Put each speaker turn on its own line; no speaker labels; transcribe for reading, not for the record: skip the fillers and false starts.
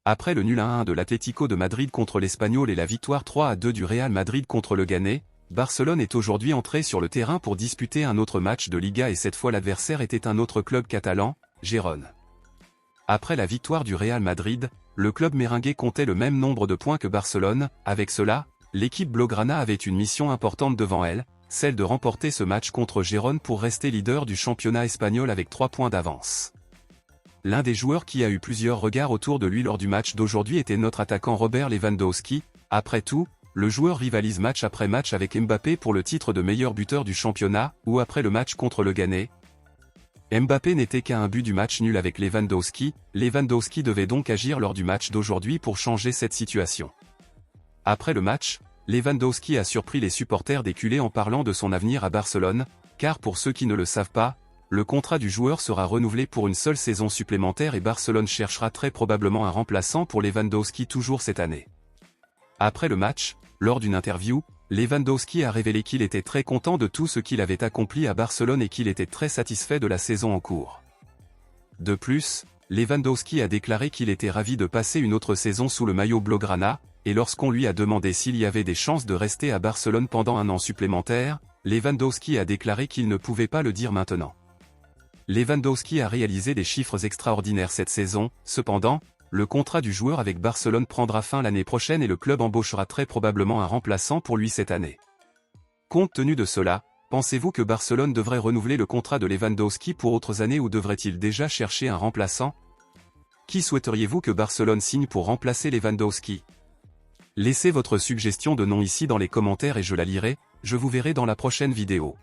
Après le nul 1-1 de l'Atlético de Madrid contre l'Espagnol et la victoire 3-2 du Real Madrid contre le Ghané, Barcelone est aujourd'hui entré sur le terrain pour disputer un autre match de Liga et cette fois l'adversaire était un autre club catalan, Gérone. Après la victoire du Real Madrid, le club merengue comptait le même nombre de points que Barcelone. Avec cela, l'équipe blaugrana avait une mission importante devant elle, celle de remporter ce match contre Gérone pour rester leader du championnat espagnol avec 3 points d'avance. L'un des joueurs qui a eu plusieurs regards autour de lui lors du match d'aujourd'hui était notre attaquant Robert Lewandowski. Après tout, le joueur rivalise match après match avec Mbappé pour le titre de meilleur buteur du championnat, ou après le match contre le Ghané. Mbappé n'était qu'à un but du match nul avec Lewandowski, Lewandowski devait donc agir lors du match d'aujourd'hui pour changer cette situation. Après le match, Lewandowski a surpris les supporters des culés en parlant de son avenir à Barcelone, car pour ceux qui ne le savent pas, le contrat du joueur sera renouvelé pour une seule saison supplémentaire et Barcelone cherchera très probablement un remplaçant pour Lewandowski toujours cette année. Après le match, lors d'une interview, Lewandowski a révélé qu'il était très content de tout ce qu'il avait accompli à Barcelone et qu'il était très satisfait de la saison en cours. De plus, Lewandowski a déclaré qu'il était ravi de passer une autre saison sous le maillot blaugrana, et lorsqu'on lui a demandé s'il y avait des chances de rester à Barcelone pendant un an supplémentaire, Lewandowski a déclaré qu'il ne pouvait pas le dire maintenant. Lewandowski a réalisé des chiffres extraordinaires cette saison, cependant, le contrat du joueur avec Barcelone prendra fin l'année prochaine et le club embauchera très probablement un remplaçant pour lui cette année. Compte tenu de cela, pensez-vous que Barcelone devrait renouveler le contrat de Lewandowski pour autres années ou devrait-il déjà chercher un remplaçant? Qui souhaiteriez-vous que Barcelone signe pour remplacer Lewandowski? Laissez votre suggestion de nom ici dans les commentaires et je la lirai, je vous verrai dans la prochaine vidéo.